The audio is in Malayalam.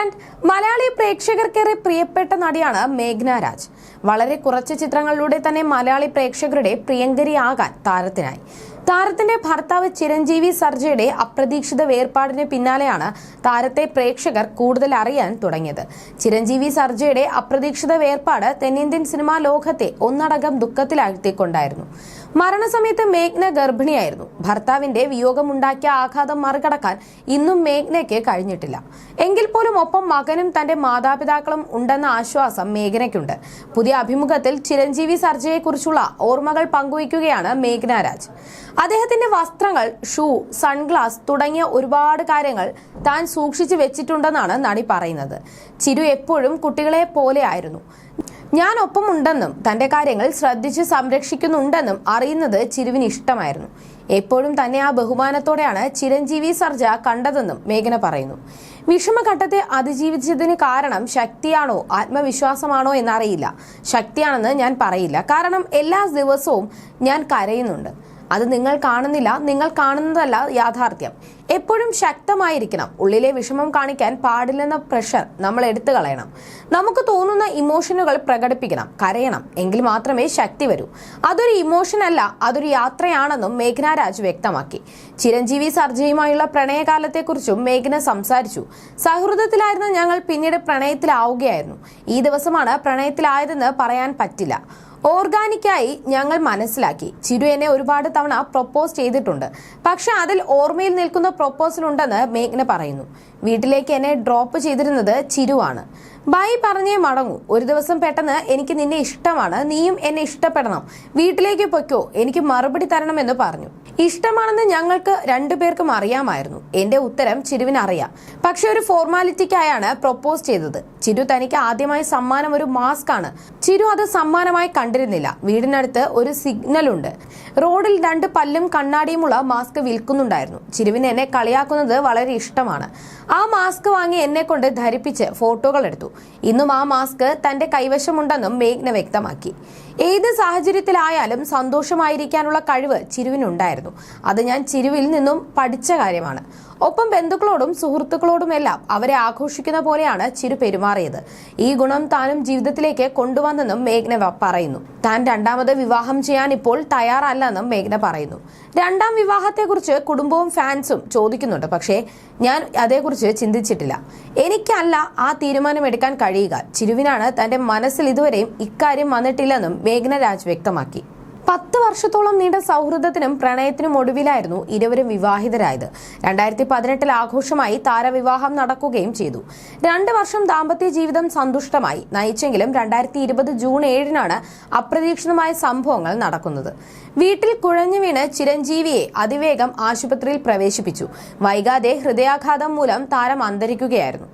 ആൻഡ് മലയാളി പ്രേക്ഷകർക്കേറെ പ്രിയപ്പെട്ട നടിയാണ് മേഘ്ന രാജ്. വളരെ കുറച്ച് ചിത്രങ്ങളിലൂടെ തന്നെ മലയാളി പ്രേക്ഷകരുടെ പ്രിയങ്കരിയാകാൻ താരത്തിനായി. താരത്തിന്റെ ഭർത്താവ് ചിരഞ്ജീവി സർജയുടെ അപ്രതീക്ഷിത വേർപാടിന് പിന്നാലെയാണ് താരത്തെ പ്രേക്ഷകർ കൂടുതൽ അറിയാൻ തുടങ്ങിയത്. ചിരഞ്ജീവി സർജയുടെ അപ്രതീക്ഷിത വേർപാട് തെന്നിന്ത്യൻ സിനിമാ ലോകത്തെ ഒന്നടങ്കം ദുഃഖത്തിലാഴ്ത്തിക്കൊണ്ടായിരുന്നു. മരണസമയത്ത് മേഘ്ന ഗർഭിണിയായിരുന്നു. ഭർത്താവിന്റെ വിയോഗമുണ്ടാക്കിയ ആഘാതം മറികടക്കാൻ ഇന്നും മേഘ്നയ്ക്ക് കഴിഞ്ഞിട്ടില്ല. എങ്കിൽ പോലും ഒപ്പം മകനും തന്റെ മാതാപിതാക്കളും ഉണ്ടെന്ന ആശ്വാസം മേഘ്നയ്ക്കുണ്ട്. പുതിയ അഭിമുഖത്തിൽ ചിരഞ്ജീവി സർജയെക്കുറിച്ചുള്ള ഓർമ്മകൾ പങ്കുവയ്ക്കുകയാണ് മേഘ്ന രാജ്. അദ്ദേഹത്തിന്റെ വസ്ത്രങ്ങൾ, ഷൂ, സൺഗ്ലാസ് തുടങ്ങിയ ഒരുപാട് കാര്യങ്ങൾ താൻ സൂക്ഷിച്ചു വെച്ചിട്ടുണ്ടെന്നാണ് നടി പറയുന്നത്. ചിരു എപ്പോഴും കുട്ടികളെ പോലെ ആയിരുന്നു. ഞാൻ ഒപ്പമുണ്ടെന്നും തന്റെ കാര്യങ്ങൾ ശ്രദ്ധിച്ച് സംരക്ഷിക്കുന്നുണ്ടെന്നും അറിയുന്നത് ചിരുവിന് ഇഷ്ടമായിരുന്നു. എപ്പോഴും തന്നെ ആ ബഹുമാനത്തോടെയാണ് ചിരഞ്ജീവി സർജ കണ്ടതെന്നും മേഘന പറയുന്നു. വിഷമഘട്ടത്തെ അതിജീവിച്ചതിന് കാരണം ശക്തിയാണോ ആത്മവിശ്വാസമാണോ എന്നറിയില്ല. ശക്തിയാണെന്ന് ഞാൻ പറയില്ല. കാരണം എല്ലാ ദിവസവും ഞാൻ കരയുന്നുണ്ട്. അത് നിങ്ങൾ കാണുന്നില്ല, നിങ്ങൾ കാണുന്നതല്ല യാഥാർത്ഥ്യം. എപ്പോഴും ശക്തമായിരിക്കണം. ഉള്ളിലെ വിഷമം കാണിക്കാൻ പാടില്ലെന്ന പ്രഷർ നമ്മൾ എടുത്തു കളയണം. നമുക്ക് തോന്നുന്ന ഇമോഷനുകൾ പ്രകടിപ്പിക്കണം, കരയണം. എങ്കിൽ മാത്രമേ ശക്തി വരൂ. അതൊരു ഇമോഷൻ അല്ല, അതൊരു യാത്രയാണെന്നും മേഘ്ന രാജ് വ്യക്തമാക്കി. ചിരഞ്ജീവി സർജയുമായുള്ള പ്രണയകാലത്തെക്കുറിച്ചും മേഘ്ന സംസാരിച്ചു. സൗഹൃദത്തിലായിരുന്ന ഞങ്ങൾ പിന്നീട് പ്രണയത്തിലാവുകയായിരുന്നു. ഈ ദിവസമാണ് പ്രണയത്തിലായതെന്ന് പറയാൻ പറ്റില്ല. ഓർഗാനിക്കായി ഞങ്ങൾ മനസ്സിലാക്കി. ചിരു എന്നെ ഒരുപാട് തവണ പ്രൊപ്പോസ് ചെയ്തിട്ടുണ്ട്. പക്ഷെ അതിൽ ഓർമ്മയിൽ നിൽക്കുന്ന പ്രൊപ്പോസൽ ഉണ്ടെന്ന് മേഘ്ന പറയുന്നു. വീട്ടിലേക്ക് എന്നെ ഡ്രോപ്പ് ചെയ്തിരുന്നത് ചിരുവാണ്. ബൈ പറഞ്ഞേ മടങ്ങൂ. ഒരു ദിവസം പെട്ടെന്ന് എനിക്ക് നിന്നെ ഇഷ്ടമാണ്, നീയും എന്നെ ഇഷ്ടപ്പെടണം, വീട്ടിലേക്ക് പൊയ്ക്കോ, എനിക്ക് മറുപടി തരണമെന്ന് പറഞ്ഞു. ഇഷ്ടമാണെന്ന് ഞങ്ങൾക്ക് രണ്ടുപേർക്കും അറിയാമായിരുന്നു. എന്റെ ഉത്തരം ചിരുവിന് അറിയാം. പക്ഷെ ഒരു ഫോർമാലിറ്റിക്കായാണ് പ്രൊപ്പോസ് ചെയ്തത്. ചിരു തനിക്ക് ആദ്യമായി സമ്മാനം ഒരു മാസ്ക് ആണ്. ചിരു അത് സമ്മാനമായി കണ്ടിരുന്നില്ല. വീടിനടുത്ത് ഒരു സിഗ്നൽ ഉണ്ട്. റോഡിൽ 2 പല്ലും കണ്ണാടിയുമുള്ള മാസ്ക് വിൽക്കുന്നുണ്ടായിരുന്നു. ചിരുവിന് എന്നെ കളിയാക്കുന്നത് വളരെ ഇഷ്ടമാണ്. ആ മാസ്ക് വാങ്ങി എന്നെ കൊണ്ട് ധരിപ്പിച്ച് ഫോട്ടോകൾ എടുത്തു. ഇന്നും ആ മാസ്ക് തന്റെ കൈവശമുണ്ടെന്നും മേഘ്ന വ്യക്തമാക്കി. ഏത് സാഹചര്യത്തിലായാലും സന്തോഷമായിരിക്കാനുള്ള കഴിവ് ചിരുവിനുണ്ടായിരുന്നു. അത് ഞാൻ ചിരുവിൽ നിന്നും പഠിച്ച കാര്യമാണ്. ഒപ്പം ബന്ധുക്കളോടും സുഹൃത്തുക്കളോടുമെല്ലാം അവരെ ആഘോഷിക്കുന്ന പോലെയാണ് ചിരു പെരുമാറിയത്. ഈ ഗുണം താനും ജീവിതത്തിലേക്ക് കൊണ്ടുവന്നെന്നും മേഘ്ന പറയുന്നു. താൻ രണ്ടാമത് വിവാഹം ചെയ്യാൻ ഇപ്പോൾ തയ്യാറല്ലെന്നും മേഘ്ന പറയുന്നു. രണ്ടാം വിവാഹത്തെക്കുറിച്ച് കുടുംബവും ഫാൻസും ചോദിക്കുന്നുണ്ട്. പക്ഷേ ഞാൻ അതേക്കുറിച്ച് ചിന്തിച്ചിട്ടില്ല. എനിക്കല്ല ആ തീരുമാനമെടുക്കാൻ കഴിയുക. ചിരുവിനാണ് തന്റെ മനസ്സിൽ ഇതുവരെയും ഇക്കാര്യം വന്നിട്ടില്ലെന്നും മേഘ്ന രാജ് വ്യക്തമാക്കി. 10 വർഷത്തോളം നീണ്ട സൗഹൃദത്തിനും പ്രണയത്തിനും ഒടുവിലായിരുന്നു ഇരുവരും വിവാഹിതരായത്. 2018 ആഘോഷമായി താരവിവാഹം നടക്കുകയും ചെയ്തു. 2 വർഷം ദാമ്പത്യ ജീവിതം സന്തുഷ്ടമായി നയിച്ചെങ്കിലും 2020 ജൂൺ 7-നാണ് അപ്രതീക്ഷിതമായ സംഭവങ്ങൾ നടക്കുന്നത്. വീട്ടിൽ കുഴഞ്ഞു വീണ് ചിരഞ്ജീവിയെ അതിവേഗം ആശുപത്രിയിൽ പ്രവേശിപ്പിച്ചു. വൈകാതെ ഹൃദയാഘാതം മൂലം താരം അന്തരിക്കുകയായിരുന്നു.